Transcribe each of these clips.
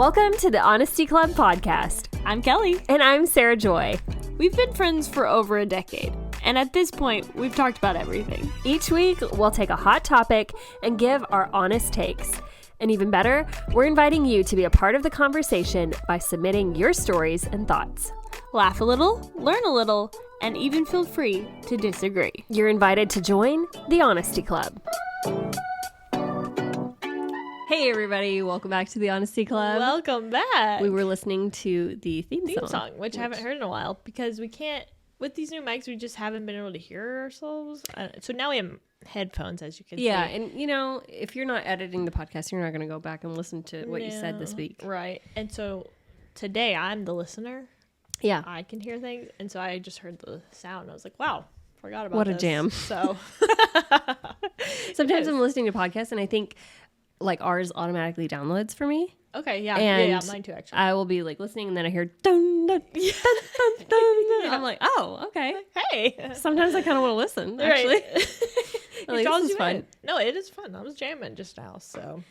Welcome to the Honesty Club podcast. I'm Kelly. And I'm Sarah Joy. We've been friends for over a decade, and at this point, we've talked about everything. Each week, we'll take a hot topic and give our honest takes. And even better, we're inviting you to be a part of the conversation by submitting your stories and thoughts. Laugh a little, learn a little, and even feel free to disagree. You're invited to join the Honesty Club. Hey everybody, welcome back to the Honesty Club. Welcome back. We were listening to the theme song, which I haven't heard in a while because we can't, with these new mics, we just haven't been able to hear ourselves. So now we have headphones, as you can see. Yeah, and you know, if you're not editing the podcast, you're not going to go back and listen to what you said this week. Right. And so today I'm the listener. Yeah. I can hear things. And so I just heard the sound. I was like, wow, forgot about what this. a jam. So sometimes I'm listening to podcasts and I think like ours automatically downloads for me. Okay, yeah. And yeah, mine too, actually. I will be like listening and then I hear dun, dun, dun, dun, dun, dun. Yeah. I'm like, oh, okay. Hey. Sometimes I kind of want to listen, actually. Right. Like, this is fun. No, it is fun. I was jamming just now, so.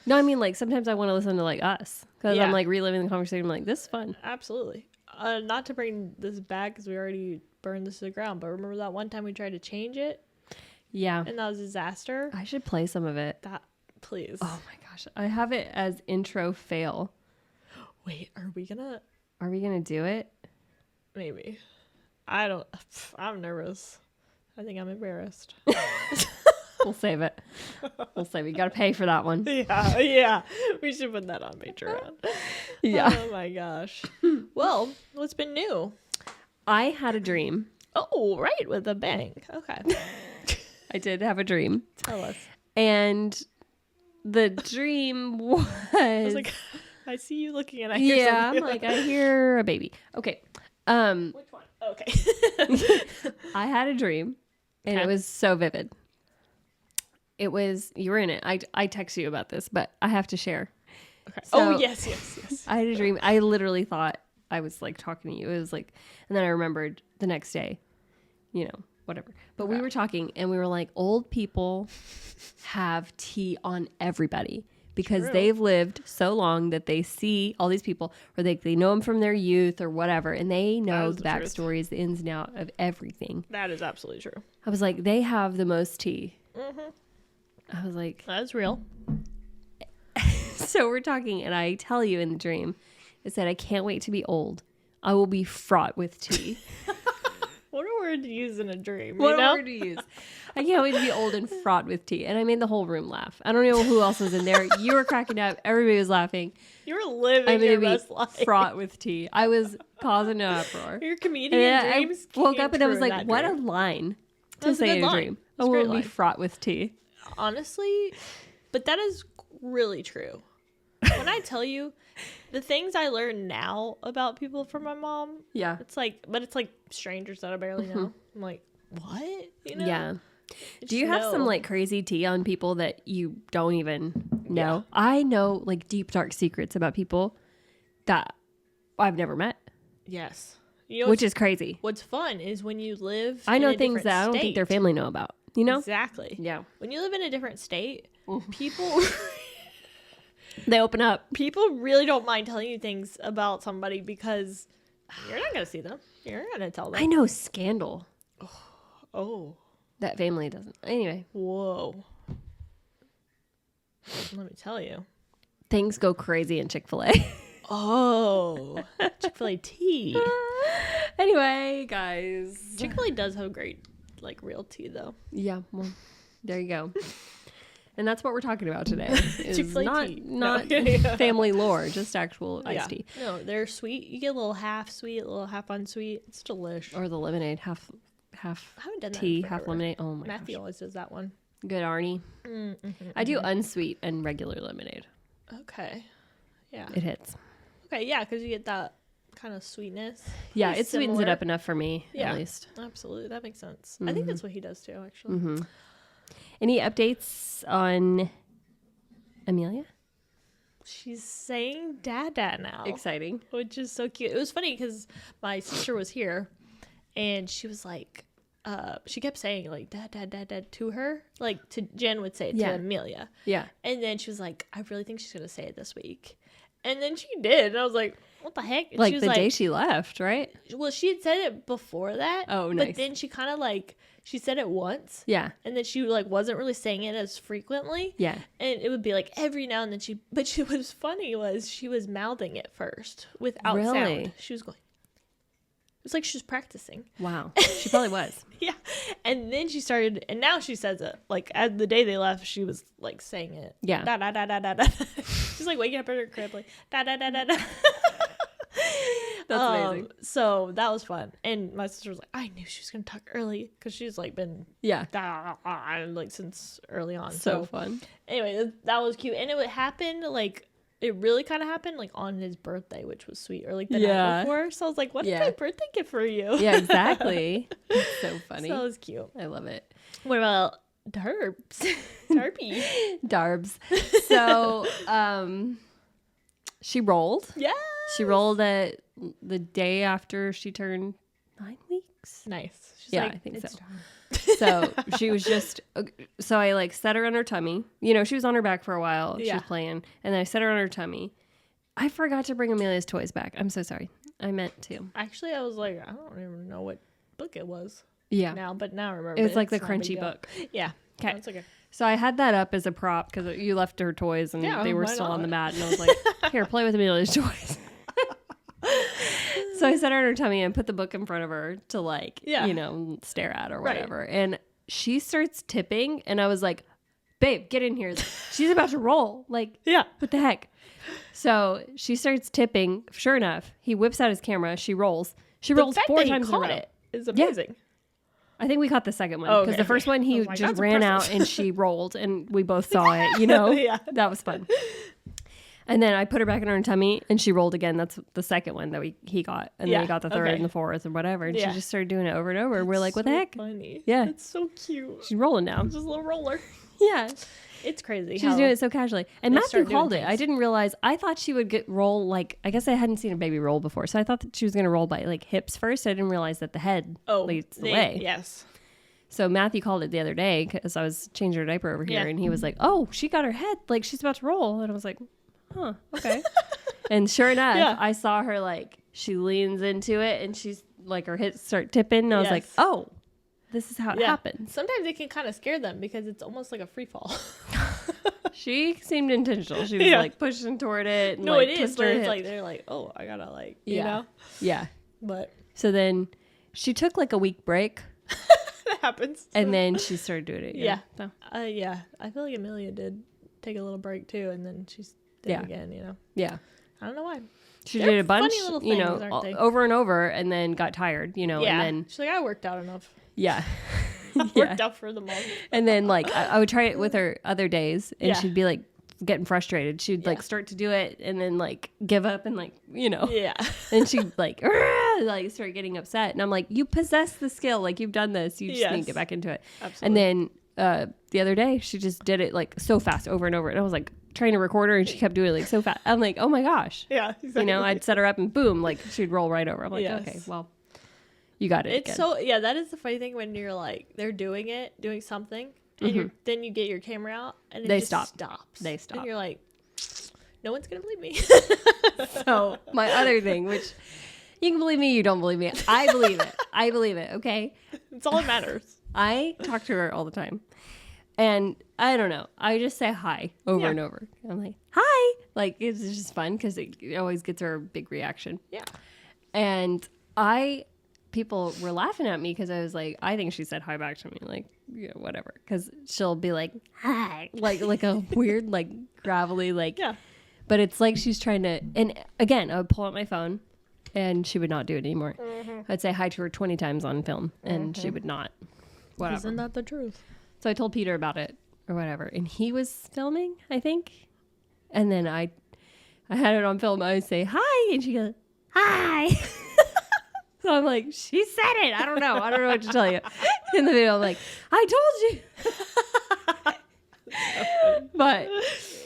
No, I mean, like, sometimes I want to listen to, like, us. Because Yeah. I'm, like, reliving the conversation. I'm like, this is fun. Absolutely. Not to bring this back because we already burned this to the ground, but remember that one time we tried to change it? Yeah. And that was a disaster? I should play some of it. Please. Oh, my gosh. I have it as intro fail. Wait, are we going to do it? Maybe. I'm nervous. I think I'm embarrassed. We'll save it. You got to pay for that one. Yeah. We should put that on Patreon. Yeah. Oh my gosh. Well, what's been new? I had a dream. Oh, right, with a bang. Okay. I did have a dream. Tell us. And the dream was... I was like, I see you looking and I hear something. Yeah, I'm like, I hear a baby. Okay. Which one? Okay. I had a dream and it was so vivid. It was, you were in it. I text you about this, but I have to share. Okay. So, Yes. I had a dream. I literally thought I was like talking to you. It was like, and then I remembered the next day, you know, whatever. But we were talking and we were like, old people have tea on everybody because they've lived so long that they see all these people or they know them from their youth or whatever. And they know the backstories, the ins and outs of everything. That is absolutely true. I was like, they have the most tea. Mm-hmm. I was like, that's real. So we're talking and I tell you in the dream, it said, I can't wait to be old. I will be fraught with tea. What a word to use in a dream. What a word to use. I can't wait to be old and fraught with tea. And I made the whole room laugh. I don't know who else was in there. You were cracking up. Everybody was laughing. You were living your best life. Fraught with tea. I was causing an uproar. Your comedian dreams I woke up and I was like, what a line to say in a dream. I will be fraught with tea. Honestly, but that is really true. When I tell you the things I learn now about people from my mom, it's like strangers that I barely know. I'm like, what? You know? Yeah. Do you have some like crazy tea on people that you don't even know? Yeah. I know like deep, dark secrets about people that I've never met. Yes. You know, which is crazy. What's fun is when you live I know things that I don't think their family know about. You know? Exactly. Yeah. When you live in a different state, people... They open up. People really don't mind telling you things about somebody because you're not going to see them. You're not going to tell them. I know scandal. Oh. That family doesn't. Anyway. Whoa. Let me tell you. Things go crazy in Chick-fil-A. Oh. Chick-fil-A tea. Anyway, guys. Chick-fil-A does have great, like, real tea, though. Yeah. Well, there you go. And that's what we're talking about today. Chick-fil-A tea. Not family lore, just actual iced tea. No, they're sweet. You get a little half sweet, a little half unsweet. It's delish. Or the lemonade, half I haven't done tea, that half lemonade. Oh my gosh. Matthew always does that one. Good, Arnie. I do unsweet and regular lemonade. Okay. Yeah. It hits. Okay, yeah, because you get that kind of sweetness. Yeah, it sweetens it up enough for me, at least. Absolutely. That makes sense. I think that's what he does too, actually. Mm-hmm. Any updates on Amelia? She's saying dada now. Exciting. Which is so cute. It was funny because my sister was here and she was like, she kept saying like dad, dad, dad, dad to her. Like Jen would say it to Amelia. Yeah. And then she was like, I really think she's going to say it this week. And then she did. And I was like, what the heck? And like she was the day she left, right? Well, she had said it before that. Oh, nice. But then she kind of like, she said it once. Yeah. And then she like wasn't really saying it as frequently. Yeah. And it would be like every now and then but she was funny was she was mouthing it first without sound. She was going. It was like she was practicing. Wow. She probably was. Yeah. And then she started, and now she says it. Like, as the day they left, she was, like, saying it. Yeah. Da, da, da, da, da, da. She's, like, waking up in her crib, like, da, da, da, da, da. That's amazing. So, that was fun. And my sister was like, I knew she was going to talk early, because she's, like, been, like, since early on. So fun. Anyway, that was cute. And it happened, like, it really kind of happened like on his birthday, which was sweet, or like the night before. So I was like, "What's my birthday gift for you?" Yeah, exactly. It's so funny. So it was cute. I love it. What about Darbs? Darby. Darbs. So, she rolled. Yeah. She rolled at the day after she turned 9 weeks. Nice. She's yeah, like, I think so. Time. So she was just, so I like set her on her tummy. You know, she was on her back for a while. She was playing. And then I set her on her tummy. I forgot to bring Amelia's toys back. I'm so sorry. I meant to. Actually, I was like, I don't even know what book it was. Yeah. But now I remember. It was like the crunchy book. Yeah. Okay. That's okay. So I had that up as a prop because you left her toys and they were still on the mat. And I was like, here, play with Amelia's toys. So I set her on her tummy and put the book in front of her to like, you know, stare at or whatever. Right. And she starts tipping and I was like, babe, get in here. She's about to roll. Like, what the heck? So she starts tipping. Sure enough, he whips out his camera. She rolls. She rolls 4 times in a row. It is amazing. Yeah. I think we caught the second one because the first one he just ran out and she rolled and we both saw it, you know? That was fun. And then I put her back in her tummy and she rolled again. That's the second one that he got. And then he got the third and the fourth and whatever. And she just started doing it over and over. We're like, what the heck? Funny. Yeah. It's so cute. She's rolling now. It's just a little roller. Yeah. It's crazy. She's doing it so casually. And Matthew called it. I didn't realize. I thought she would roll like, I guess I hadn't seen a baby roll before. So I thought that she was going to roll by like hips first. I didn't realize that the head leads the way. Yes. So Matthew called it the other day because I was changing her diaper over here. And he was like, oh, she got her head. Like she's about to roll. And I was like, huh, okay. And sure enough, I saw her like, she leans into it and she's like, her hips start tipping. And I was like, oh, this is how it happens. Sometimes it can kind of scare them because it's almost like a free fall. She seemed intentional. She was like pushing toward it. And, no, like, it is. But it's like, they're like, oh, I gotta like, you know? Yeah. But. So then she took like a week break. That happens. And then she started doing it again. Yeah. So. Yeah. I feel like Amelia did take a little break too. And then she's did it again, you know? Yeah. I don't know why. She did a bunch, you know, over and over and then got tired, you know, and then. She's like, I worked out enough. Yeah. Worked out for the month. And then like I would try it with her other days and she'd be like getting frustrated. She'd like start to do it and then like give up and like, you know. Yeah. And she'd like start getting upset. And I'm like, you possess the skill. Like you've done this. You just need to get back into it. Absolutely. And then the other day she just did it like so fast over and over. And I was like trying to record her and she kept doing it like so fast. I'm like, oh my gosh. Yeah. Exactly. You know, I'd set her up and boom, like she'd roll right over. I'm like, okay, well. You got it. It's so that is the funny thing when you're like they're doing something, and then you get your camera out and it stops. They stop. And you're like, no one's gonna believe me. So my other thing, which you can believe me, you don't believe me, I believe it. I believe it. Okay, it's all that matters. I talk to her all the time, and I don't know. I just say hi over and over. I'm like, hi, like it's just fun because it always gets her a big reaction. Yeah, and people were laughing at me because I was like, I think she said hi back to me, like, you know, whatever. Because she'll be like, hi, like a weird, like gravelly, like, but it's like she's trying to. And again, I would pull out my phone, and she would not do it anymore. I'd say hi to her 20 times on film, and she would not. Whatever. Isn't that the truth? So I told Peter about it or whatever, and he was filming, I think, and then I had it on film. I would say hi, and she goes, hi. So I'm like, she said it. I don't know what to tell you. In the video, I'm like, I told you. But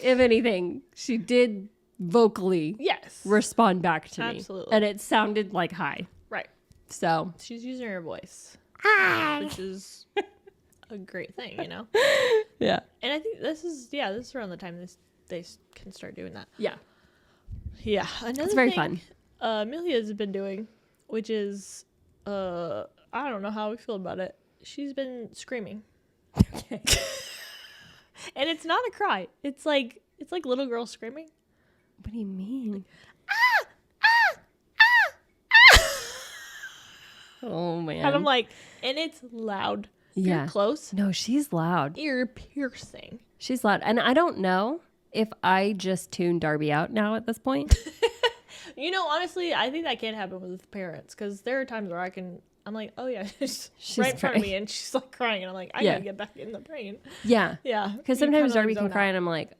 if anything, she did vocally respond back to me. Absolutely. And it sounded like hi. Right. So she's using her voice. Hi. Which is a great thing, you know? Yeah. And I think this is around the time they can start doing that. Yeah. Yeah. Another It's very thing, fun. Amelia's been doing, which is, I don't know how we feel about it. She's been screaming. Okay. And it's not a cry. It's like little girls screaming. What do you mean? Oh, man. And I'm like, and it's loud. Yeah. You're close. No, she's loud. Ear piercing. She's loud. And I don't know if I just tuned Darby out now at this point. You know, honestly, I think that can happen with parents because there are times where I'm like, oh yeah, she's right in front of me and she's like crying and I'm like, I gotta get back in the brain. Yeah. Yeah. Because sometimes Darby can cry and I'm like,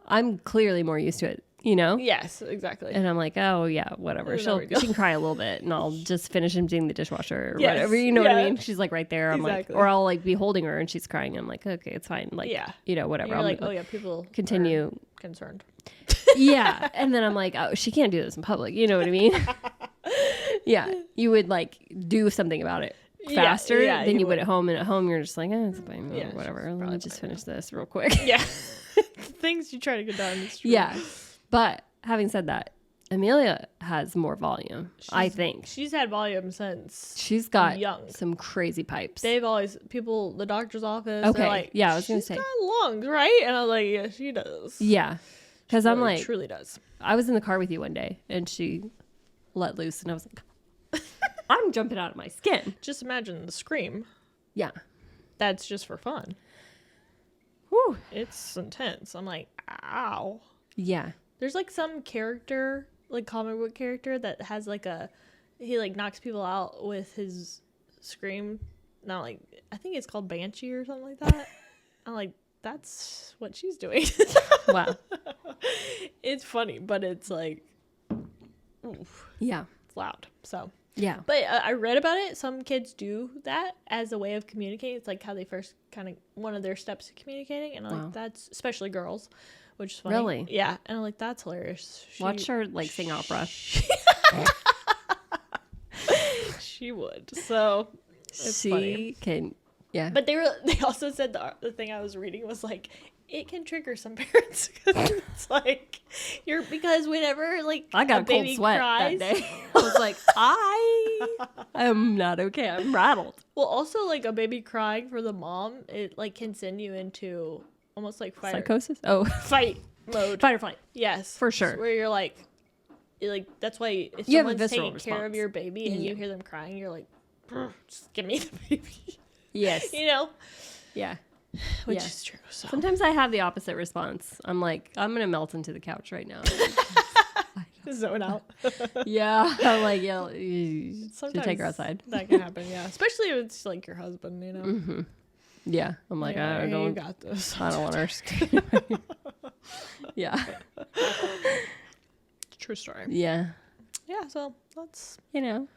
I'm clearly more used to it, you know? Yes, exactly. And I'm like, oh yeah, whatever. She can cry a little bit and I'll just finish emptying the dishwasher or whatever. You know what I mean? She's like right there. I'm like, or I'll like be holding her and she's crying. I'm like, okay, it's fine. Like, you know, whatever. You're like, oh yeah, people continue are concerned. Yeah. And then I'm like, oh, she can't do this in public. You know what I mean? Yeah. You would like do something about it faster than you would at home. And at home, you're just like, it's fine. Whatever. Let me just finish this real quick. Yeah. Things you try to get done. Yeah. But having said that, Amelia has more volume, I think. She's had volume since she's got some crazy pipes. They've always, the doctor's office, okay. They're like, yeah, I was going to say. She's got lungs, right? And I was like, yeah, she does. Yeah. Because I'm like, truly does. I was in the car with you one day and she let loose and I was like, I'm jumping out of my skin. Just imagine the scream. Yeah. That's just for fun. Whew. It's intense. I'm like, ow. Yeah. There's like some character, like comic book character that has like he like knocks people out with his scream. Not like, I think it's called Banshee or something like that. I'm like, that's what she's doing. Wow. It's funny, but it's like, oof. Yeah. It's loud. So. Yeah. But I read about it. Some kids do that as a way of communicating. It's like how they first one of their steps to communicating. And I'm like, that's, especially girls, which is funny. Really? Yeah. And I'm like, that's hilarious. Watch her like sing opera. She would. So it's funny. Can, yeah. But they also said the thing I was reading was like, it can trigger some parents because it's like because whenever like I got a baby cold sweat cries, that day. I was like, I'm not okay. I'm rattled. Well, also like a baby crying for the mom, it like can send you into almost like psychosis. Oh, fight mode, fight or flight. Yes, for sure. Where you're like that's why if you someone's taking care of your baby and you hear them crying, you're like, just give me the baby. Yes, you know. Yeah. Which is true. So. Sometimes I have the opposite response. I'm like, I'm going to melt into the couch right now. Zone out. Yeah. I'm like, you should take her outside. That can happen, yeah. Especially if it's like your husband, you know? Mm-hmm. Yeah. I'm like, I don't. You got this. I don't want her. Yeah. True story. Yeah. Yeah, so that's, you know.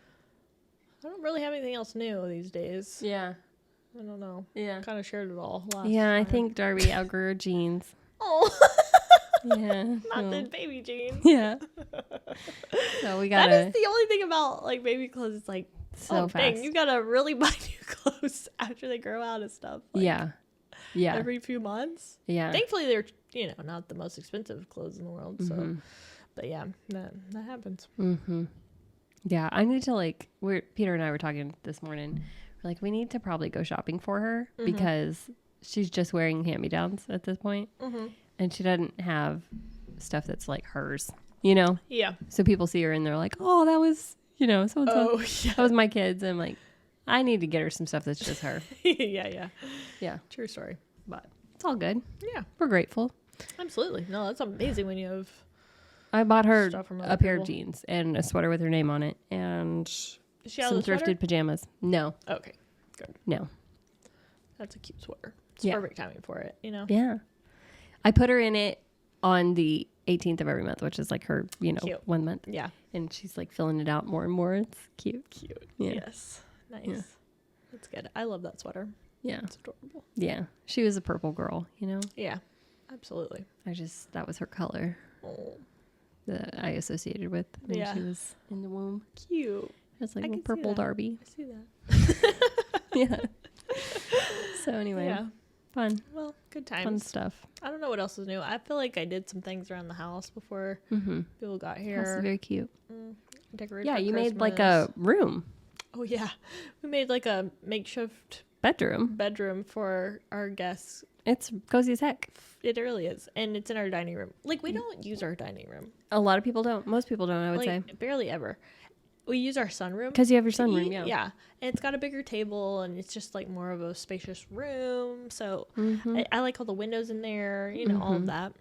I don't really have anything else new these days. Yeah. I don't know. Yeah. Kind of shared it all last Yeah, time. I think Darby outgrew her jeans. Oh. Yeah. Not the baby jeans. Yeah. So we gotta. That is the only thing about like baby clothes. It's like, so fast. Dang, you gotta really buy new clothes after they grow out and stuff. Like, yeah. Yeah. Every few months. Yeah. Thankfully, they're, not the most expensive clothes in the world. So, but yeah, that happens. Mm-hmm. Yeah. I need to Peter and I were talking this morning. We're like, we need to probably go shopping for her because she's just wearing hand-me-downs at this point. Mm-hmm. And she doesn't have stuff that's like hers, Yeah. So people see her and they're like, oh, that was, so-and-so. Oh, yeah. That was my kids. And I'm like, I need to get her some stuff that's just her. Yeah. Yeah. True story. But it's all good. Yeah. We're grateful. Absolutely. No, that's amazing when you have. I bought her a pair of jeans and a sweater with her name on it and some thrifted pajamas. No. Okay. Good. No. That's a cute sweater. It's perfect timing for it, Yeah. I put her in it on the 18th of every month, which is like her, cute. 1 month. Yeah. And she's like filling it out more and more. It's cute. Cute. Yeah. Yes. Nice. Yeah. That's good. I love that sweater. Yeah. It's adorable. Yeah. She was a purple girl, Yeah. Absolutely. That was her color that I associated with when she was in the womb. Cute. It's like a purple Darby. I see that. Yeah. So anyway. Yeah. Fun. Well, good times. Fun stuff. I don't know what else is new. I feel like I did some things around the house before people got here. That's very cute. Decorated. Yeah, for you Christmas. made like a room. Oh yeah, we made like a makeshift bedroom for our guests. It's cozy as heck. It really is, and it's in our dining room. Like we don't use our dining room. A lot of people don't. Most people don't. I would say barely ever. We use our sunroom because you have your sunroom. Yeah, and it's got a bigger table, and it's just like more of a spacious room. So I like all the windows in there. You know, all of that.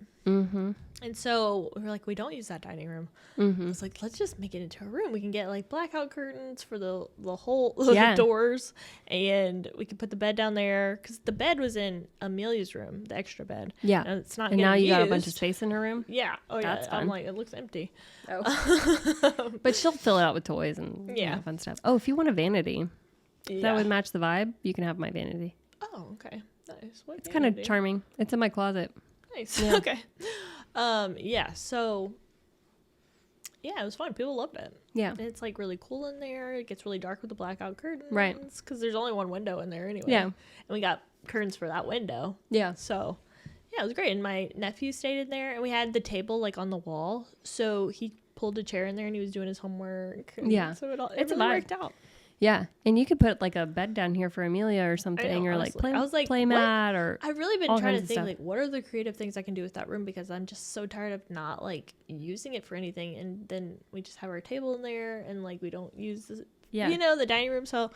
And so we were like, we don't use that dining room. It's like, let's just make it into a room. We can get like blackout curtains for the whole doors, and we can put the bed down there because the bed was in Amelia's room, the extra bed. Yeah, and it's not. And now you used. got a bunch of space in her room. Yeah. Oh That's yeah. fun. I'm like, it looks empty. Oh. But she'll fill it out with toys and fun stuff. Oh, if you want a vanity, that would match the vibe. You can have my vanity. Oh, okay. Nice. What it's kind of charming. It's in my closet. Nice. Yeah. Okay. So it was fun. People loved it. Yeah. And it's like really cool in there. It gets really dark with the blackout curtains. Right. Because there's only one window in there anyway. Yeah. And we got curtains for that window. Yeah. So it was great. And my nephew stayed in there, and we had the table like on the wall. So he pulled a chair in there and he was doing his homework. Yeah. So it really worked out. Yeah, and you could put like a bed down here for Amelia or something, or like play mat, or I've really been trying to think like what are the creative things I can do with that room, because I'm just so tired of not like using it for anything, and then we just have our table in there and like we don't use the the dining room. So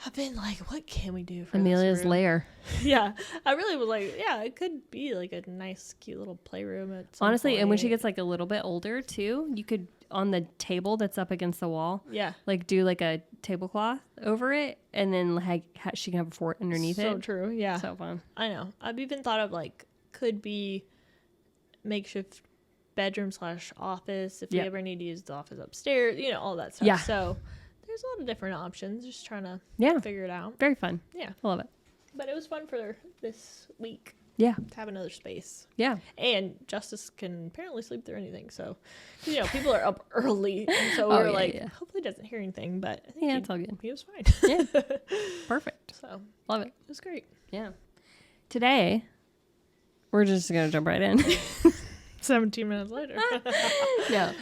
I've been like, what can we do for Amelia's lair? Yeah, I really was like, it could be like a nice, cute little playroom. Honestly, point. And when she gets like a little bit older too, you could on the table that's up against the wall, like do like a tablecloth over it, and then like she can have a fort underneath it. So true, yeah, so fun. I know. I've even thought of like could be makeshift bedroom / office if we ever need to use the office upstairs. You know, all that stuff. Yeah. So there's a lot of different options. Just trying to figure it out. Very fun. Yeah, I love it. But it was fun for this week. Yeah. To have another space. Yeah. And Justice can apparently sleep through anything. So, people are up early. And so we're hopefully he doesn't hear anything. But I think it's all good. He was fine. Yeah. Perfect. So, love it. It was great. Yeah. Today, we're just going to jump right in. 17 minutes later. No.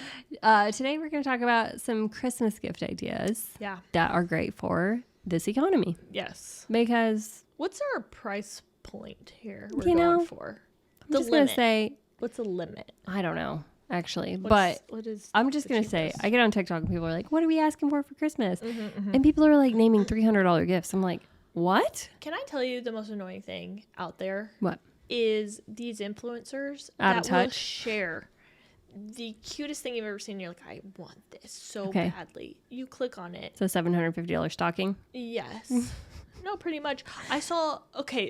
Today, we're going to talk about some Christmas gift ideas. Yeah. That are great for this economy. Yes. Because. What's our price point here we're going for? I'm just going to say, what's the limit? I don't know, actually. I'm just going to say, I get on TikTok and people are like, what are we asking for Christmas? And people are like naming $300 gifts. I'm like, what? Can I tell you the most annoying thing out there? What? Is these influencers that will share the cutest thing you've ever seen. You're like, I want this so badly. You click on it. It's a $750 stocking? Yes. No, pretty much. I saw,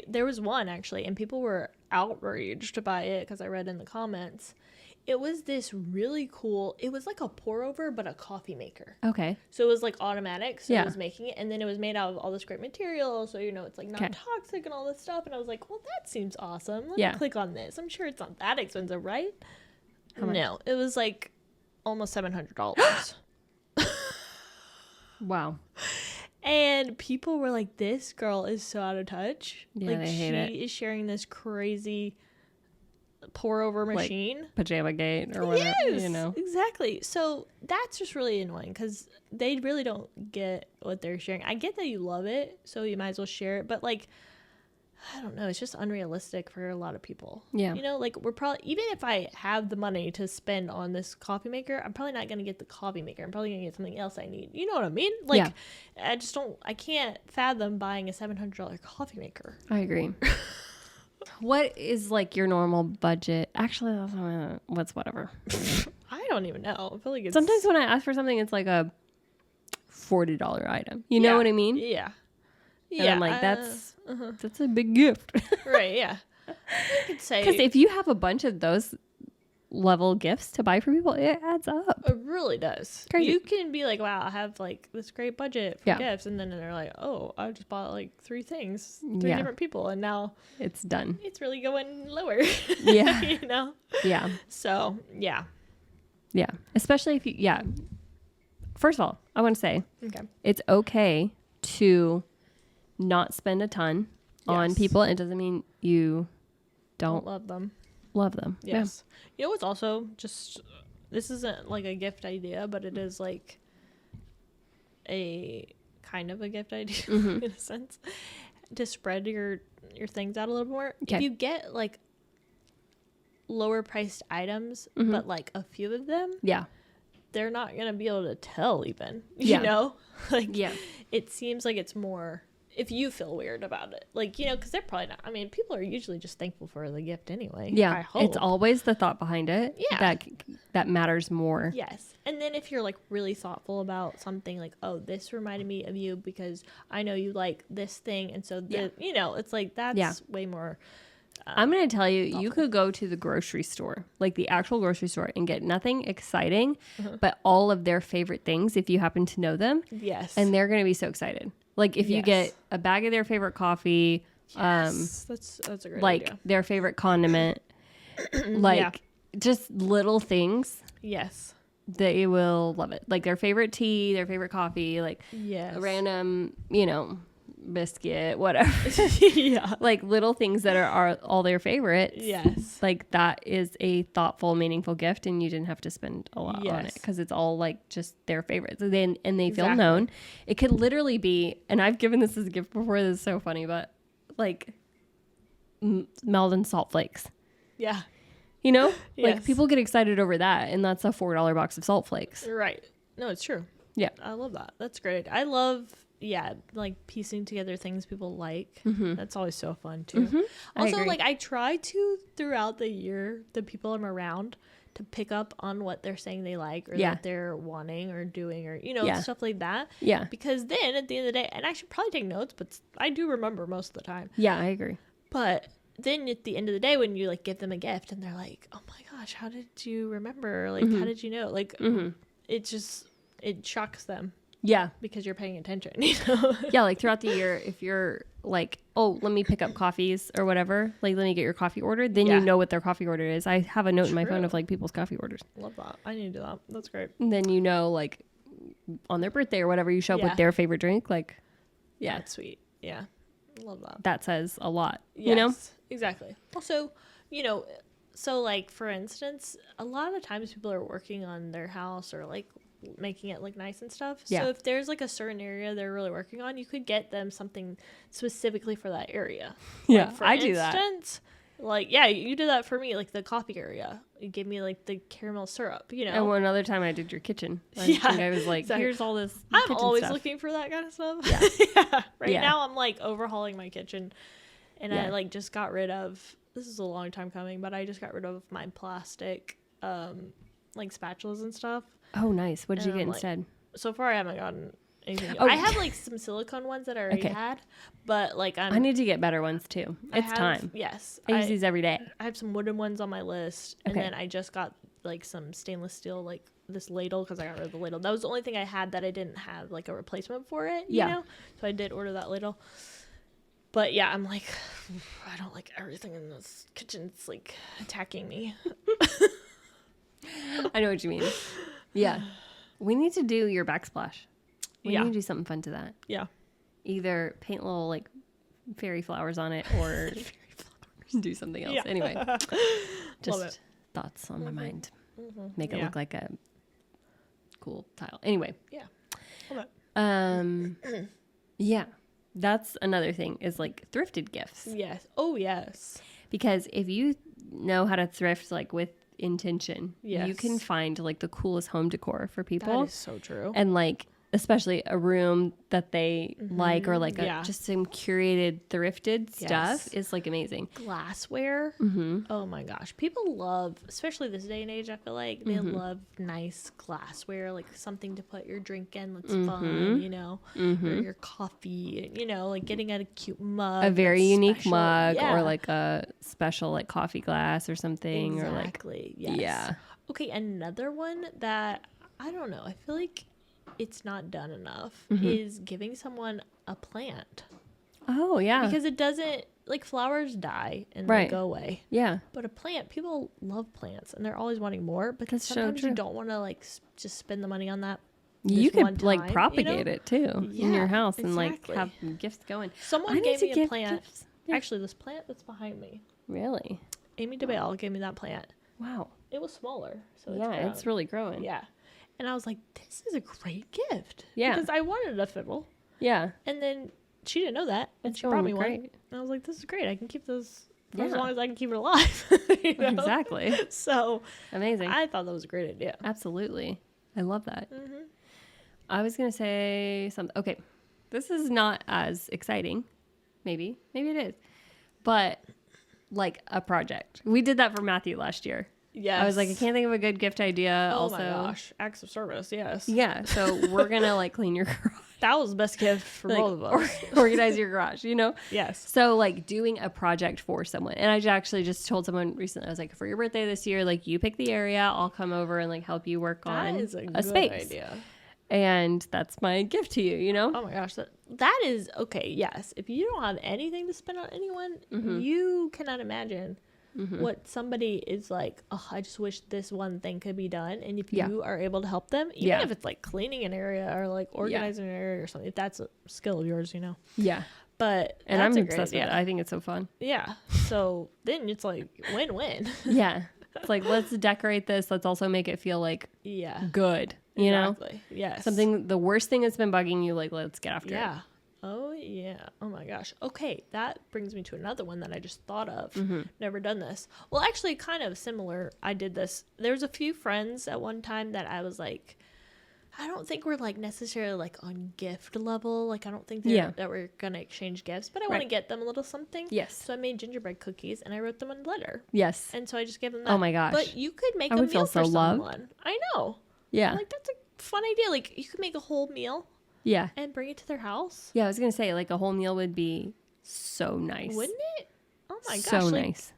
there was one actually, and people were outraged by it because I read in the comments. It was this really cool, it was like a pour over, but a coffee maker. Okay. So it was like automatic. So it was making it, and then it was made out of all this great material. So, it's like not toxic and all this stuff. And I was like, well, that seems awesome. Let me click on this. I'm sure it's not that expensive, right? No, it was like almost $700. Wow. And people were like, this girl is so out of touch. Yeah, like, she is sharing this crazy pour over machine. Like Pajama Gate or whatever. Yes, exactly. So that's just really annoying because they really don't get what they're sharing. I get that you love it, so you might as well share it. But like, I don't know. It's just unrealistic for a lot of people. Yeah. Like we're probably, even if I have the money to spend on this coffee maker, I'm probably not going to get the coffee maker. I'm probably going to get something else I need. You know what I mean? Like, I can't fathom buying a $700 coffee maker. I agree. What is like your normal budget? Actually, what's whatever. I don't even know. I feel like it's. Sometimes when I ask for something, it's like a $40 item. You know what I mean? Yeah. And I'm like, that's a big gift. Right, yeah. I could say. Because if you have a bunch of those level gifts to buy for people, it adds up. It really does. Crazy. You can be like, wow, I have like this great budget for gifts. And then they're like, oh, I just bought like 3 things, 3 different people. And now it's done. It's really going lower. Yeah. Yeah. So, yeah. Yeah. Especially if you, First of all, I want to say, it's okay to not spend a ton on people. It doesn't mean you don't love them. Yes. Yeah. You know what's also just, this isn't like a gift idea, but it is like a kind of a gift idea in a sense, to spread your things out a little more. Okay. If you get like lower priced items, but like a few of them, they're not gonna be able to tell even, you know, like it seems like it's more if you feel weird about it, like, you know, because they're probably not, I mean, people are usually just thankful for the gift anyway. I hope. It's always the thought behind it that matters more. Yes. And then if you're like really thoughtful about something, like, oh, this reminded me of you because I know you like this thing, and so you know, it's like that's way more I'm going to tell you, you could go to the grocery store, like the actual grocery store, and get nothing exciting, but all of their favorite things if you happen to know them. Yes. And they're going to be so excited. Like if you get a bag of their favorite coffee, that's a great idea. Their favorite condiment, like just little things. Yes. They will love it. Like their favorite tea, their favorite coffee, like a random, you know, biscuit, whatever. Like little things that are all their favorites. Yes. Like that is a thoughtful, meaningful gift, and you didn't have to spend a lot on it because it's all like just their favorites. And they feel known. It could literally be, and I've given this as a gift before. This is so funny, but like Melvin salt flakes. Yeah. You know, like people get excited over that, and that's a $4 box of salt flakes. Right. No, it's true. Yeah. I love that. That's great. I love, like piecing together things people like. That's always so fun too. Also, like I try to throughout the year, the people I'm around, to pick up on what they're saying they like or that they're wanting or doing or, you know, stuff like that. Yeah. Because then at the end of the day, and I should probably take notes, but I do remember most of the time. Yeah, I agree. But then at the end of the day, when you like give them a gift and they're like, oh my gosh, how did you remember? Like, how did you know? Like, it shocks them. Yeah. Because you're paying attention, you know? Yeah, like throughout the year, if you're like, oh, let me pick up coffees or whatever, like let me get your coffee order, then you know what their coffee order is. I have a note in my phone of like people's coffee orders. Love that. I need to do that. That's great. And then you know, like on their birthday or whatever, you show up with their favorite drink. Like, yeah, it's sweet. Yeah. Love that. That says a lot, you know? Exactly. Also, you know, so like for instance, a lot of the times people are working on their house or like making it look nice and stuff. So if there's like a certain area they're really working on, you could get them something specifically for that area. Yeah, like, for instance, like, you did that for me, like the coffee area. You gave me like the caramel syrup, you know. And one other time I did your kitchen. I was like, here's all this I'm always stuff. Looking for that kind of stuff. Yeah. Now I'm like overhauling my kitchen, and I like just got rid of, this is a long time coming, but I just got rid of my plastic like spatulas and stuff. Oh, nice. What did you get instead? So far, I haven't gotten anything. I have like some silicone ones that I already had, but like I need to get better ones too. It's time. Yes, I use these every day. I have some wooden ones on my list, and then I just got like some stainless steel, like this ladle, because I got rid of the ladle. That was the only thing I had that I didn't have like a replacement for it. You know, so I did order that ladle. But yeah, I'm like, I don't like everything in this kitchen. It's like attacking me. I know what you mean. Yeah. We need to do your backsplash. We need to do something fun to that. Yeah. Either paint little like fairy flowers on it or do something else. Anyway. Just thoughts on my mind. Make it look like a cool tile. Anyway. Yeah. That's another thing is like thrifted gifts. Yes. Oh, yes. Because if you know how to thrift like with intention, you can find like the coolest home decor for people. That is so true. And like especially a room that they like, or like just some curated thrifted stuff is like amazing. Glassware. Oh my gosh, people love, especially this day and age, I feel like they love nice glassware, like something to put your drink in that's fun, you know, or your coffee, you know, like getting a cute mug, a very unique special mug, or like a special like coffee glass or something. Exactly. Or like okay, another one that I don't know, I feel like it's not done enough is giving someone a plant. Oh yeah, because it doesn't, like, flowers die and they go away. Yeah, but a plant, people love plants and they're always wanting more, but that's sometimes you don't want to like just spend the money on that. You could propagate it too in your house and like have gifts going. Someone gave me a plant. Yeah. Actually, this plant that's behind me. Really? Amy DeBale gave me that plant. Wow. It was smaller. So it's really growing. Yeah. And I was like, this is a great gift. Yeah. Because I wanted a fiddle. Yeah. And then she didn't know that. And she brought me one. And I was like, this is great. I can keep this for as long as I can keep it alive. You know? Exactly. So amazing. I thought that was a great idea. Absolutely. I love that. Mm-hmm. I was going to say something. Okay. This is not as exciting. Maybe it is. But like a project. We did that for Matthew last year. Yes. I was like, I can't think of a good gift idea. Oh also, my gosh. Acts of service. Yes. Yeah. So we're going to like clean your garage. That was the best gift for both of us. Organize your garage, you know? Yes. So like doing a project for someone. And I actually just told someone recently, I was like, for your birthday this year, like you pick the area, I'll come over and like help you work on a space. good idea. And that's my gift to you, you know? Oh my gosh. That is okay. Yes. If you don't have anything to spend on anyone, you cannot imagine what somebody is like, oh, I just wish this one thing could be done. And if you are able to help them, even if it's like cleaning an area or like organizing an area or something, if that's a skill of yours, you know? Yeah. But and I'm obsessed with it. I think it's so fun. Yeah. So then it's like win-win. Yeah. It's like, let's decorate this. Let's also make it feel like good, you know? Yes. Something, the worst thing that's been bugging you, like, let's get after it. Yeah. Oh, yeah. Oh, my gosh. Okay. That brings me to another one that I just thought of. Never done this. Well, actually, kind of similar. I did this. There's a few friends at one time that I was like, I don't think we're like necessarily like on gift level. Like, I don't think that we're going to exchange gifts, but I want to get them a little something. Yes. So I made gingerbread cookies and I wrote them a letter. Yes. And so I just gave them that. Oh, my gosh. But you could make a meal for someone. I know. Yeah. Like, that's a fun idea. Like, you could make a whole meal. Yeah. And bring it to their house. Yeah, I was going to say, like, a whole meal would be so nice. Wouldn't it? Oh, my gosh. So like, nice.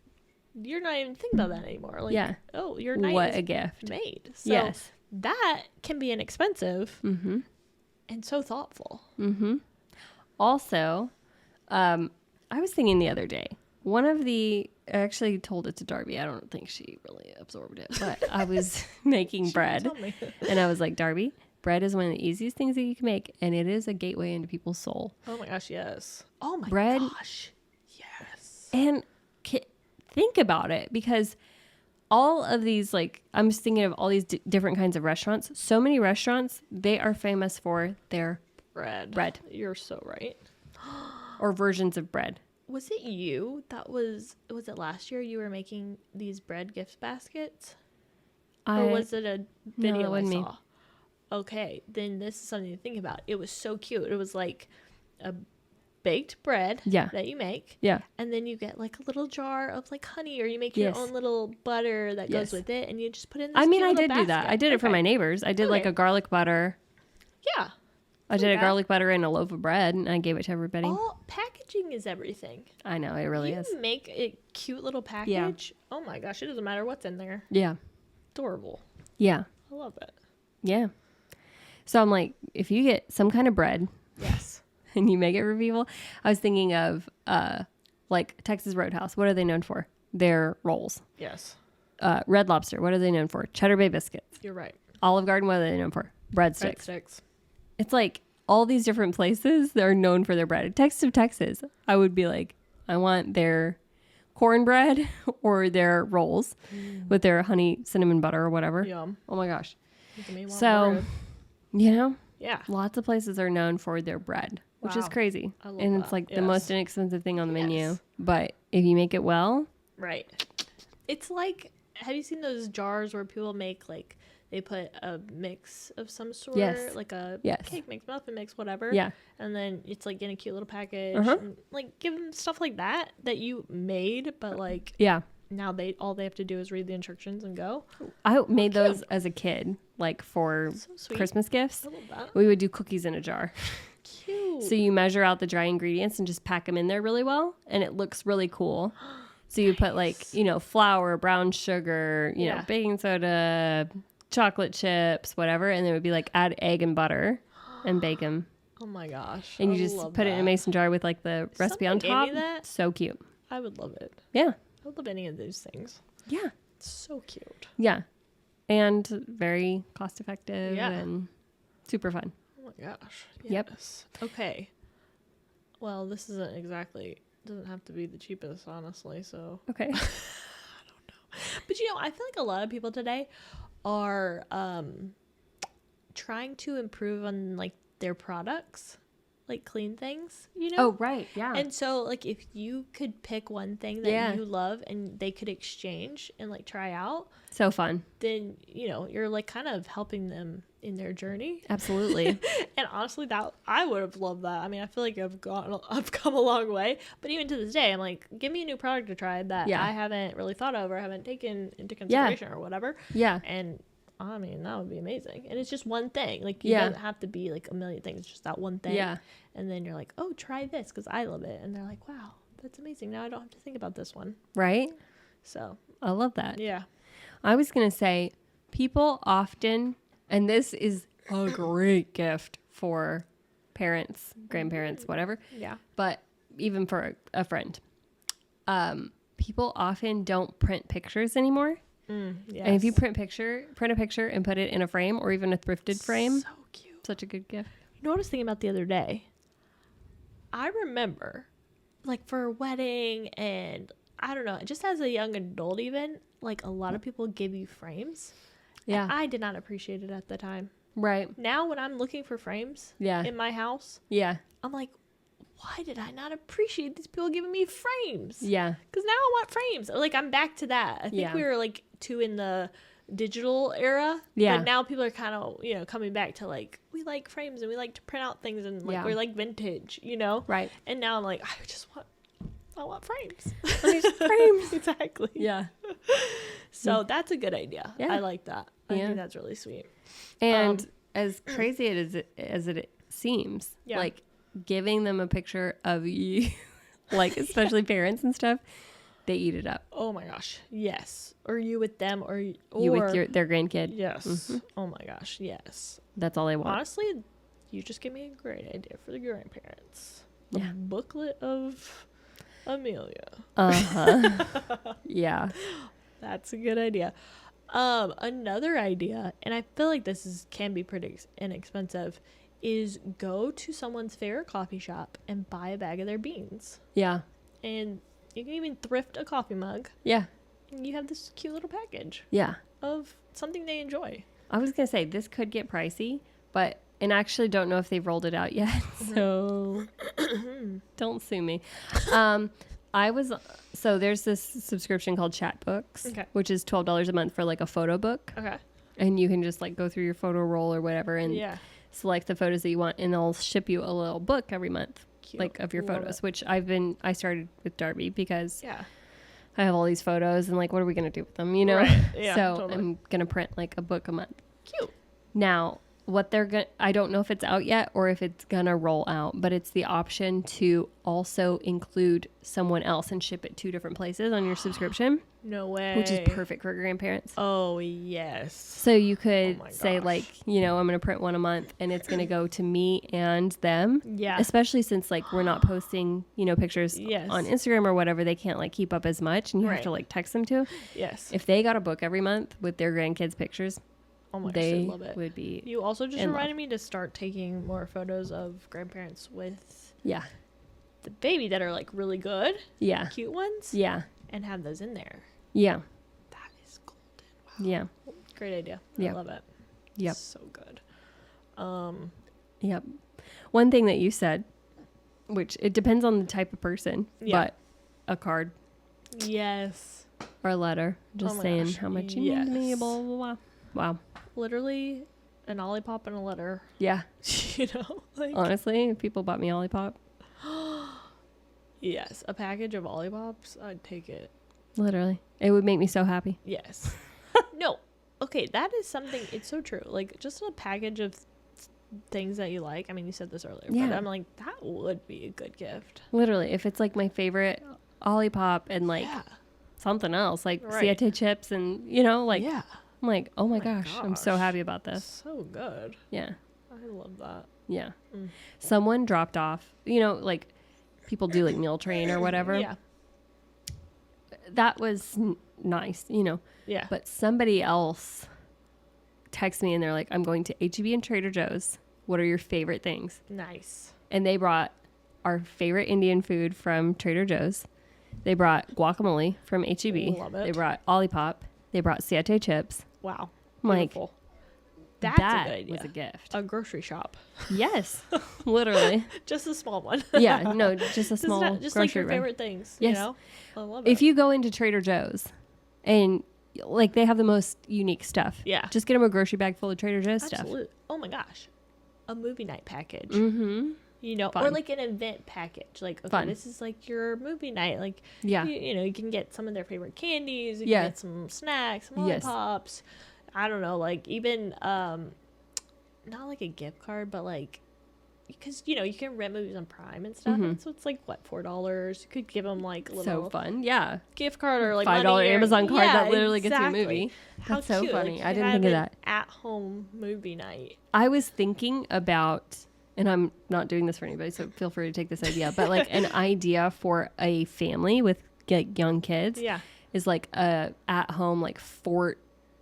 You're not even thinking about that anymore. Like, oh, your night what is a gift. made. So that can be inexpensive and so thoughtful. Also, I was thinking the other day, I actually told it to Darby. I don't think she really absorbed it, but I was making bread. And I was like, Darby, bread is one of the easiest things that you can make, and it is a gateway into people's soul. Oh my gosh, yes. Oh my bread, gosh, yes. And think about it, because all of these, like, I'm just thinking of all these different kinds of restaurants. So many restaurants, they are famous for their bread. You're so right. Or versions of bread. Was it you that was it last year you were making these bread gift baskets? Or was it a video I saw? Me. Okay, then this is something to think about. It was so cute. It was like a baked bread that you make. Yeah. And then you get like a little jar of like honey, or you make your own little butter that goes with it, and you just put in this I did do that. I did it for my neighbors. I did like a garlic butter. Yeah. I did a garlic butter and a loaf of bread, and I gave it to everybody. All packaging is everything. I know, it really is. You make a cute little package. Yeah. Oh my gosh, it doesn't matter what's in there. Yeah. Adorable. Yeah. I love it. Yeah. So I'm like, if you get some kind of bread, and you make it for people, I was thinking of like Texas Roadhouse. What are they known for? Their rolls. Yes. Red Lobster. What are they known for? Cheddar Bay biscuits. You're right. Olive Garden. What are they known for? Breadsticks. Breadsticks. It's like all these different places that are known for their bread. Texas, I would be like, I want their cornbread or their rolls with their honey cinnamon butter or whatever. Yum. Oh my gosh. So, you know, yeah, lots of places are known for their bread, which is crazy. I love and it's like the most inexpensive thing on the menu. But if you make it well. Right. It's like, have you seen those jars where people make like, they put a mix of some sort, like a cake mix, muffin mix, whatever. Yeah. And then it's like in a cute little package. And, like, give them stuff like that you made, but like, now all they have to do is read the instructions and go. I made those as a kid, like for Christmas gifts. I love that. We would do cookies in a jar. Cute. So you measure out the dry ingredients and just pack them in there really well, and it looks really cool. So you put like, you know, flour, brown sugar, you know, baking soda, chocolate chips, whatever, and it would be like add egg and butter and bake them. Oh my gosh. And you just put it in a mason jar with like the recipe on top. So cute. I would love it. Yeah. I would love any of those things. Yeah. It's so cute. Yeah. And very cost effective and super fun. Oh my gosh. Yes. Yep. Okay. Well, this isn't exactly doesn't have to be the cheapest, honestly. So okay. I don't know. But I feel like a lot of people today are trying to improve on like their products, like clean things, Oh, right. Yeah. And so like if you could pick one thing that you love and they could exchange and like try out, so fun, then you're like kind of helping them in their journey. Absolutely. And honestly, that I would have loved that. I mean, I feel like I've come a long way, but even to this day I'm like, give me a new product to try that I haven't really thought of or haven't taken into consideration or whatever. And I mean, that would be amazing. And it's just one thing. Like, it doesn't have to be like a million things. It's just that one thing. Yeah. And then you're like, oh, try this because I love it. And they're like, wow, that's amazing. Now I don't have to think about this one. Right? So. I love that. Yeah. I was going to say, people often, and this is a great gift for parents, grandparents, whatever. Yeah. But even for a friend. People often don't print pictures anymore. Yes. And if you print a picture and put it in a frame or even a thrifted frame, so cute. Such a good gift. You know what I was thinking about the other day? I remember, like, for a wedding and I don't know, just as a young adult even, like a lot of people give you frames. Yeah. And I did not appreciate it at the time. Right. Now when I'm looking for frames in my house, I'm like, why did I not appreciate these people giving me frames? Yeah. Because now I want frames. Like, I'm back to that. I think we were, like, too in the digital era. Yeah. But now people are kind of, coming back to, like, we like frames and we like to print out things and, like, we're, like, vintage, Right. And now I'm like, I want frames. I need frames. Exactly. Yeah. So that's a good idea. Yeah. I like that. I think that's really sweet. And as crazy as it seems, like, giving them a picture of you, like especially parents and stuff, they eat it up. Oh my gosh, yes. Or you with them, or you with their grandkid. Yes. Mm-hmm. Oh my gosh, yes. That's all they want. Honestly, you just gave me a great idea for the grandparents. A booklet of Amelia. Yeah. That's a good idea. Another idea, and I feel like this can be pretty inexpensive, is go to someone's favorite coffee shop and buy a bag of their beans. Yeah. And you can even thrift a coffee mug. Yeah. And you have this cute little package. Yeah. Of something they enjoy. I was going to say, this could get pricey, and I actually don't know if they've rolled it out yet. So don't sue me. So there's this subscription called Chatbooks, which is $12 a month for like a photo book. Okay. And you can just like go through your photo roll or whatever and select the photos that you want, and they'll ship you a little book every month. Cute. Like of your photos, which I started with Darby because I have all these photos and like, what are we going to do with them? Right. Yeah, so totally. I'm going to print like a book a month. Cute. Now, what I don't know if it's out yet or if it's going to roll out, but it's the option to also include someone else and ship it 2 different places on your subscription. No way. Which is perfect for grandparents. Oh, yes. So you could say like, I'm going to print one a month and it's going to go to me and them. Yeah. Especially since like we're not posting, pictures on Instagram or whatever. They can't like keep up as much and you have to like text them to. Yes. If they got a book every month with their grandkids' pictures, oh my gosh, they love it. Would be. You also just reminded me to start taking more photos of grandparents with the baby that are like really good. Yeah. Cute ones. Yeah. And have those in there. Yeah. That is golden. Wow. Yeah. Great idea. I love it. Yep. So good. Yep. One thing that you said, which it depends on the type of person, but a card. Yes. Or a letter. Just saying how much you need me, blah, blah, blah. Wow. Literally an Olipop and a letter. Yeah. Like, honestly, if people bought me Olipop. Yes. A package of Olipops, I'd take it. Literally. It would make me so happy. Yes. No. Okay, that is something, it's so true. Like, just a package of things that you like. I mean, you said this earlier, but I'm like, that would be a good gift. Literally. If it's like my favorite Olipop and like something else, like Siete chips and, like... Yeah. I'm like, oh my gosh, I'm so happy about this. So good. Yeah. I love that. Yeah. Someone dropped off, like people do like meal train or whatever. Yeah. That was nice, Yeah. But somebody else texted me and they're like, I'm going to H-E-B and Trader Joe's. What are your favorite things? Nice. And they brought our favorite Indian food from Trader Joe's. They brought guacamole from H-E-B. Love it. They brought Olipop. They brought Siete chips. Wow. I'm Beautiful. like, That's that a good idea. was a gift. A grocery shop. Yes, literally. Just a small one. Yeah, no, just a small just grocery like your run. favorite things. Yes. You know? I love it. If you go into Trader Joe's and like they have the most unique stuff. Yeah. Just get them a grocery bag full of Trader Joe's stuff. Absolutely. Oh my gosh. A movie night package. Mm-hmm. You know, Fun. or like an event package. Like, okay, Fun. this is like your movie night. Like, Yeah. you know, you can get some of their favorite candies. You Yeah. can get some snacks, some Yes. lollipops. I don't know, like even, not like a gift card, but like, because, you know, you can rent movies on Prime and stuff. Mhm. And so it's like, what, $4? You could give them like a little So fun. Yeah. gift card or like $5 money or- Amazon card Yeah, that literally exactly. gets you a movie. How That's so cute. funny. Like, you I could didn't have think of an that. At-home movie night. I was thinking about, and I'm not doing this for anybody, so feel free to take this idea, but like an idea for a family with like young kids Yeah. is like a at-home like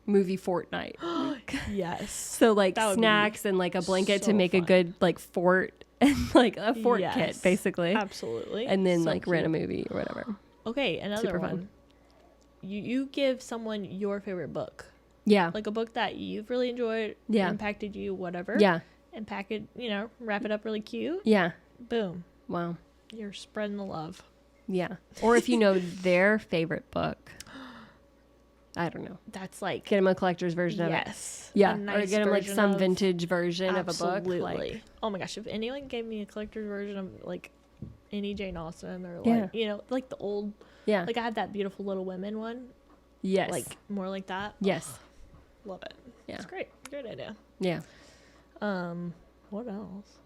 movie fortnight. Yes. So like That would be snacks and like a blanket so to make a fun. good like fort and like a fort Yes. kit basically. Absolutely. And then So like rent a cute. movie or whatever. Okay, another Super one. fun. You give someone your favorite book, Yeah. like a book that you've really enjoyed, Yeah. impacted you, whatever. Yeah. And pack it, you know, wrap it up really cute. Yeah. Boom, Wow. you're spreading the love. Yeah. Or if you know their favorite book. I don't know. That's like Get them a collector's version of it. yes, Yeah. a nice or get them like version some of- vintage version absolutely. of a book. Like, Oh my gosh, if anyone gave me a collector's version of like any Jane Austen or like Yeah. you know like the old yeah. like I had that Beautiful Little Women one, Yes. like more like that. Yes. Love it. Yeah. It's great. Great idea. Yeah. What else?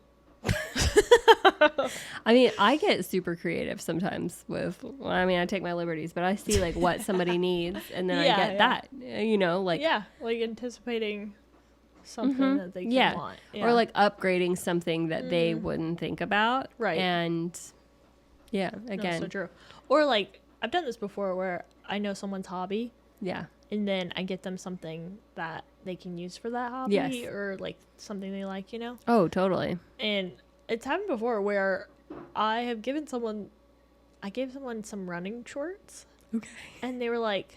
I mean, I get super creative sometimes with, well, I mean, I take my liberties, but I see like what somebody needs and then Yeah, I get yeah. that, you know, like, Yeah, like anticipating something that they can Yeah. want. or like upgrading something that they wouldn't think about. Right. And yeah, No, again, so true. Or like I've done this before where I know someone's hobby yeah. and then I get them something that they can use for that hobby Yes. or like something they like, you know? Oh, totally. And it's happened before where I have given someone I gave someone some running shorts Okay. and they were like,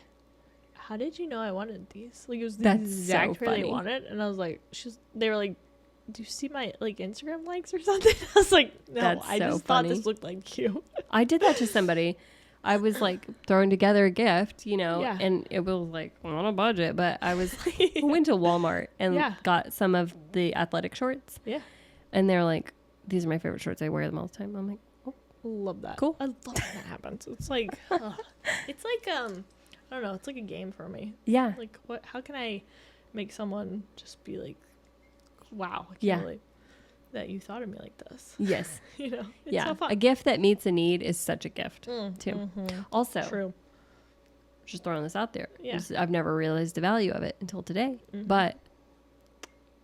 how did you know I wanted these? Like it was the That's exact so pair they funny. wanted. And I was like, they were like, do you see my like Instagram likes or something? I was like, no, That's I so just thought funny. this looked like you. I did that to somebody. I was like throwing together a gift, you know, Yeah. and it was like on a budget, but I was went to Walmart and Yeah. got some of the athletic shorts. Yeah. And they're like, these are my favorite shorts. I wear them all the time. I'm like, oh, Love that. Cool. I love when that happens. It's like, it's like, I don't know. It's like a game for me. yeah. Like how can I make someone just be like, wow, I can't Yeah. believe that you thought of me like this. Yes. You know, it's Yeah. so fun. A gift that meets a need is such a gift too. Mhm. Also, True. just throwing this out there. Yeah. I've never realized the value of it until today. Mhm. But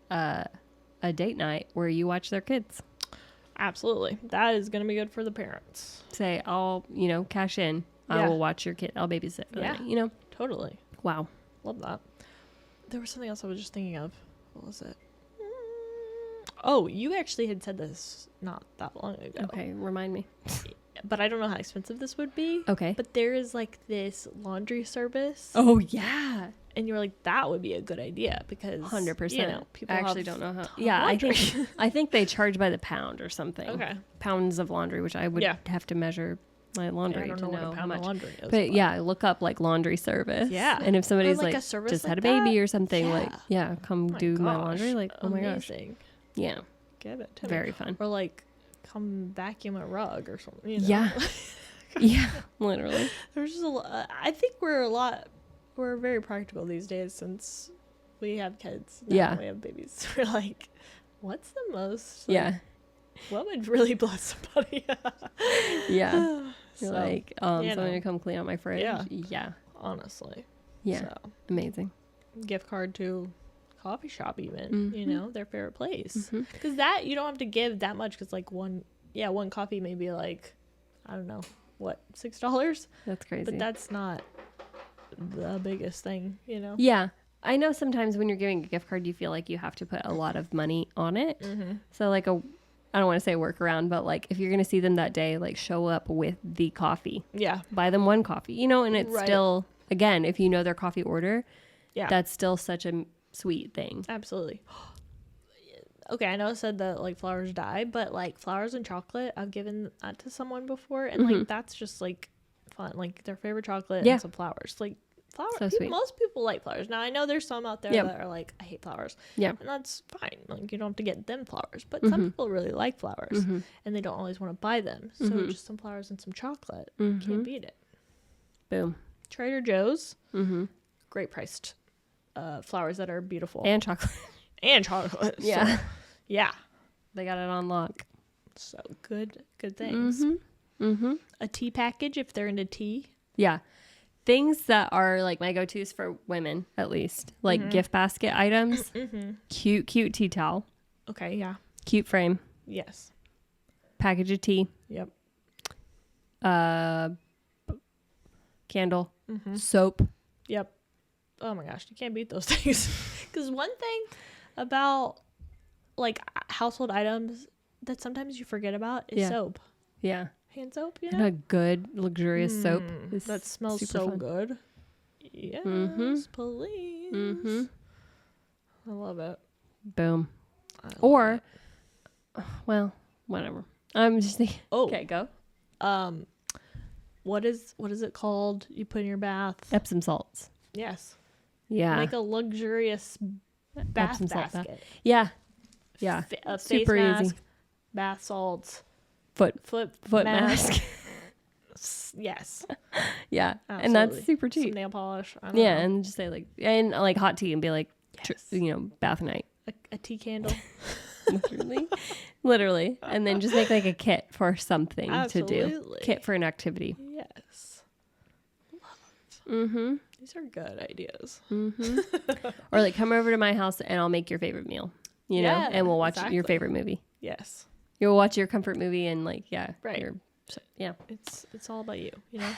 a date night where you watch their kids. Absolutely. That is going to be good for the parents. Say, I'll, cash in. I Yeah. will watch your kid. I'll babysit. For Yeah. the night, Totally. Wow. Love that. There was something else I was just thinking of. What was it? Oh, you actually had said this not that long ago. Okay. Remind me. But I don't know how expensive this would be. Okay. But there is like this laundry service. Oh, yeah. And you were like, that would be a good idea because 100%. You know, people I actually have don't know how. ton of Yeah, laundry. I think they charge by the pound or something. Okay. Pounds of laundry, which I would Yeah. have to measure my laundry I don't to know what know a how pound much. of laundry is. But yeah, look up like laundry service. Yeah. And if somebody's Or, like, like a service just like had a baby that? or something, Yeah. come Oh do my gosh, laundry. Like, oh my gosh. amazing. Yeah. Give it to me. Very fun. Or like, come vacuum a rug or something. You know? Yeah. Yeah. Literally. There's just a lot. I think we're very practical these days since we have kids. Now Yeah. We have babies. We're like, what's the most? Yeah. What would really bless somebody? Yeah. So, You're like, you someone know. to come clean out my fridge. Yeah. Yeah. honestly. Yeah. So, Amazing. gift card to coffee shop even, you Mhm. know, their favorite place. Mhm. Because that, you don't have to give that much because like one coffee may be like, I don't know, what, $6? That's crazy. But that's not the biggest thing, you know? Yeah. I know sometimes when you're giving a gift card, you feel like you have to put a lot of money on it. Mm-hmm. So like I don't want to say workaround, but like if you're going to see them that day, like show up with the coffee. Yeah. Buy them one coffee, you know, and it's still, again, if you know their coffee order, that's still such a sweet thing. Absolutely. Okay, I know I said that like flowers die, but like flowers and chocolate, I've given that to someone before, and like that's just like fun. Like their favorite chocolate and some flowers. Like flowers, so sweet. Most people like flowers. Now I know there's some out there that are like, I hate flowers. Yeah, and that's fine. Like you don't have to get them flowers, but some people really like flowers, and they don't always want to buy them. So just some flowers and some chocolate, can't beat it. Boom. Trader Joe's, great priced flowers that are beautiful and chocolate. And chocolate. Yeah. So, yeah. They got it on lock. So good things. A tea package if they're into tea. Yeah. Things that are like my go-tos for women, at least. Like gift basket items. Cute tea towel. Okay, yeah. Cute frame. Yes. Package of tea. Yep. Candle. Soap. Yep. Oh my gosh, you can't beat those things. Because one thing about like household items that sometimes you forget about is soap. Yeah. Hand soap, you know? And a good luxurious soap. That smells so fun. good. Yes, please. I love it. Boom. Well, whatever. I'm just thinking. Okay, go. What is it called? You put in your bath. Epsom salts. Yes. Yeah. Like a luxurious bath basket. Yeah. Yeah. A super face mask, easy. Bath salts. Foot mask. Yes. Yeah. Absolutely. And that's super cheap. Some nail polish. I don't know. And just say like hot tea and be like, bath night. A tea candle. Literally. And then just make like a kit for something to do. Kit for an activity. Yes. Love it. These are good ideas. Or like come over to my house and I'll make your favorite meal, you know, and we'll watch your favorite movie. Yes. You'll watch your comfort movie and like, right. Yeah. It's all about you, you know?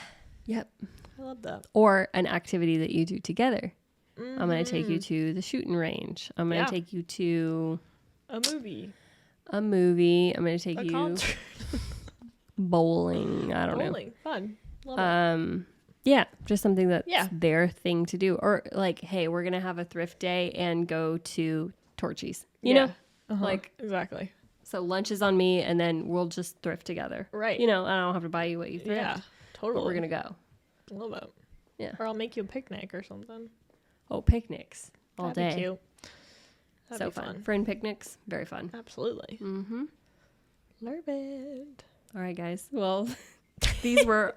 Yep. I love that. Or an activity that you do together. I'm going to take you to the shooting range. I'm going to take you to a movie. I'm going to take you concert. Bowling. I don't know. Bowling. Fun. Love it. Yeah, just something that's their thing to do. Or like, hey, we're going to have a thrift day and go to Torchy's. You know? Like, exactly. So lunch is on me and then we'll just thrift together. Right. You know, I don't have to buy you what you thrift. Yeah, totally. But we're going to go. Love it. Yeah. Or I'll make you a picnic or something. Oh, picnics. All That'd day. Be cute. That'd so be fun. Friend picnics. Very fun. Absolutely. Love it. All right, guys. Well, these were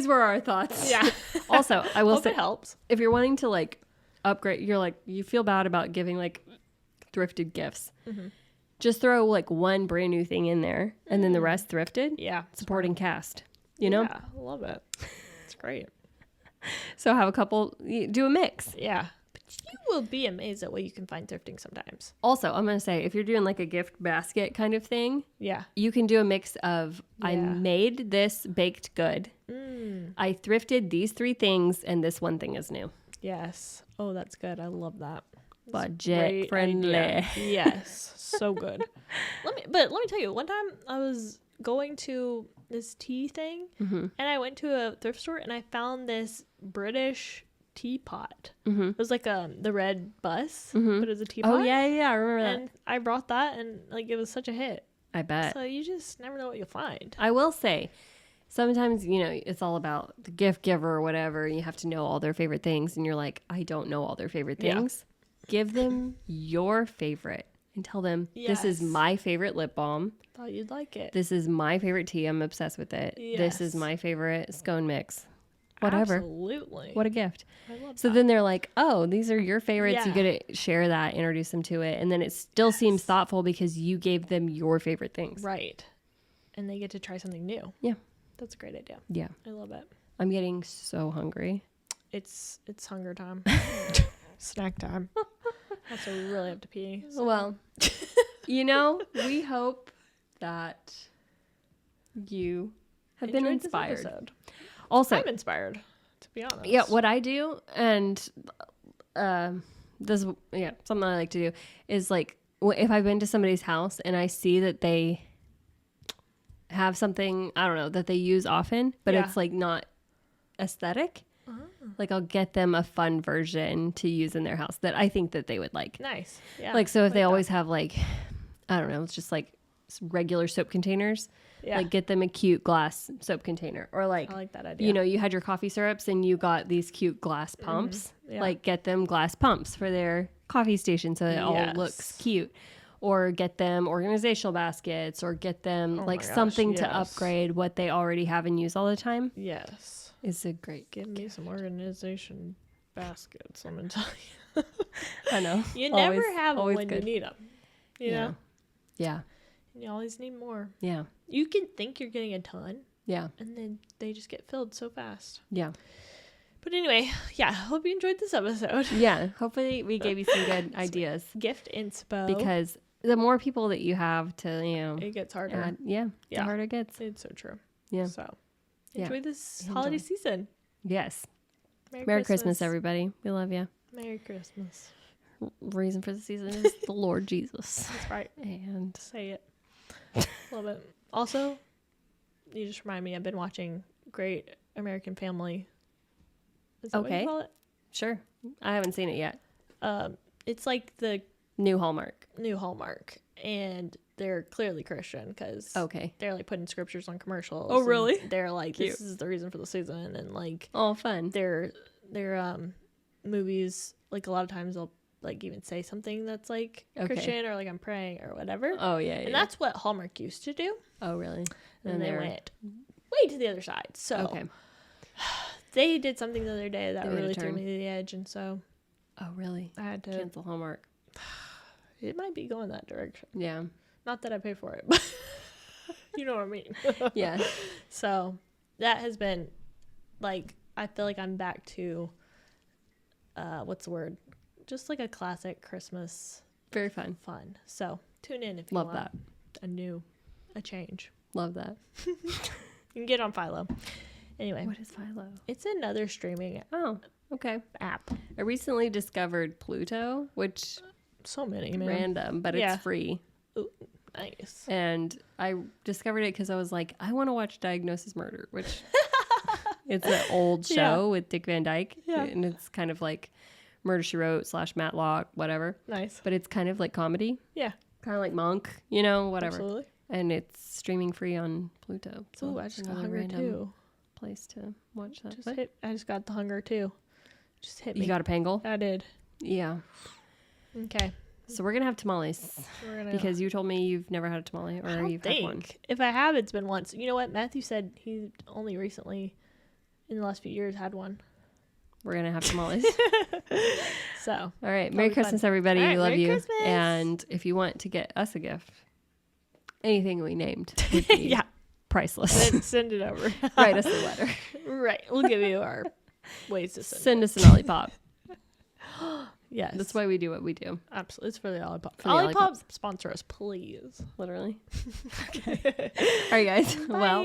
our thoughts. Yeah. Also, I will say, it helps. If you're wanting to like upgrade, you feel bad about giving like thrifted gifts. Just throw like one brand new thing in there and then the rest thrifted. Yeah. Supporting cast, you know? Yeah. I love it. It's great. So have a couple, do a mix. Yeah. But you will be amazed at what you can find thrifting sometimes. Also, I'm going to say, if you're doing like a gift basket kind of thing, you can do a mix of, I made this baked good. I thrifted these 3 things and this one thing is new. Yes. Oh, that's good. I love that. Budget friendly. Yes. So good. Let me tell you, one time I was going to this tea thing and I went to a thrift store and I found this British teapot. It was like the red bus, but it was a teapot. Oh yeah, I remember that. And I brought that and like it was such a hit. I bet. So you just never know what you'll find. I will say, sometimes, it's all about the gift giver or whatever. You have to know all their favorite things and you're like, I don't know all their favorite things. Give them your favorite and tell them, this is my favorite lip balm. Thought you'd like it. This is my favorite tea. I'm obsessed with it. Yes. This is my favorite scone mix. Whatever. Absolutely. What a gift. I love so that. Then they're like, oh, these are your favorites. You get to share that, introduce them to it. And then it still seems thoughtful because you gave them your favorite things. Right. And they get to try something new. Yeah. That's a great idea. Yeah. I love it. I'm getting so hungry. It's hunger time. Snack time. Also, we really have to pee. So. Well, we hope that you have been inspired. Also, I'm inspired, to be honest. Yeah, what I do, and something I like to do is like if I've been to somebody's house and I see that they have something, I don't know, that they use often, but it's like not aesthetic. Like I'll get them a fun version to use in their house that I think that they would like. Nice. Yeah. Like, so if they always have like, I don't know, it's just like regular soap containers. Yeah. Like get them a cute glass soap container, or like, I like that idea. You know, you had your coffee syrups and you got these cute glass pumps. Yeah. Like get them glass pumps for their coffee station so it all looks cute. Or get them organizational baskets, or get them something to upgrade what they already have and use all the time. Yes. It's a great Give me some organization baskets, I'm going to tell you. I know. You never have them when you need them. You know? Yeah. You always need more. Yeah. You can think you're getting a ton. Yeah. And then they just get filled so fast. Yeah. But anyway, yeah, hope you enjoyed this episode. Yeah. Hopefully we gave you some good ideas. Gift inspo. Because the more people that you have to, you know. It gets harder. The harder it gets. It's so true. Yeah. So enjoy this holiday season. Yes. Merry Christmas, everybody. We love you. Merry Christmas. Reason for the season is the Lord Jesus. That's right. And say it. Love it. Also, you just remind me, I've been watching Great American Family. Is that what you call it? Sure. I haven't seen it yet. It's like the new Hallmark. And they're clearly Christian because they're like putting scriptures on commercials. Oh, really? They're like, this is the reason for the season, and like, oh, fun. Their movies, like a lot of times they'll like even say something that's like Christian, or like I'm praying or whatever. Oh yeah. And that's what Hallmark used to do. Oh really? And they went way to the other side. So they did something the other day that really threw me to the edge, and so. Oh really? I had to cancel Hallmark. It might be going that direction. Yeah. Not that I pay for it, but you know what I mean. Yeah. So that has been like, I feel like I'm back to, what's the word? Just like a classic Christmas. Very fun. So tune in if you want that. A change. Love that. You can get on Philo. Anyway. What is Philo? It's another streaming app. I recently discovered Pluto, which so many, man. Random, but it's free. Ooh, nice. And I discovered it because I was like, I want to watch Diagnosis Murder, which it's an old show with Dick Van Dyke. Yeah. And it's kind of like Murder, She Wrote / Matlock, whatever. Nice. But it's kind of like comedy. Yeah. Kind of like Monk, you know, whatever. Absolutely. And it's streaming free on Pluto. So I just got Hunger too. Place to watch that. I just got the Hunger too. Just hit me. You got a Pangle? I did. Yeah. Okay. So we're going to have tamales. Because you told me you've never had a tamale, or you've had one. If I have, it's been once. You know what? Matthew said he only recently, in the last few years, had one. We're going to have tamales. So. All right. Merry Christmas, everybody. We love you. Christmas. And if you want to get us a gift, anything we named would be priceless. Send it over. Write us a letter. Right. We'll give you our ways to send us an Olipop. Yes. That's why we do what we do. Absolutely. It's for the Olipop. Olipop, sponsor us, please. Literally. Okay. All right, guys. Bye. Well,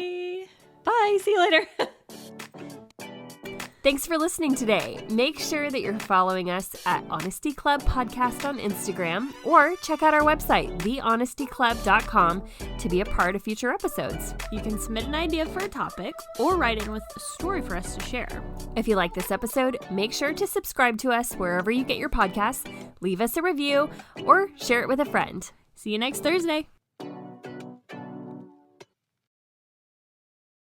bye. See you later. Thanks for listening today. Make sure that you're following us at Honesty Club Podcast on Instagram, or check out our website, thehonestyclub.com, to be a part of future episodes. You can submit an idea for a topic or write in with a story for us to share. If you like this episode, make sure to subscribe to us wherever you get your podcasts, leave us a review, or share it with a friend. See you next Thursday.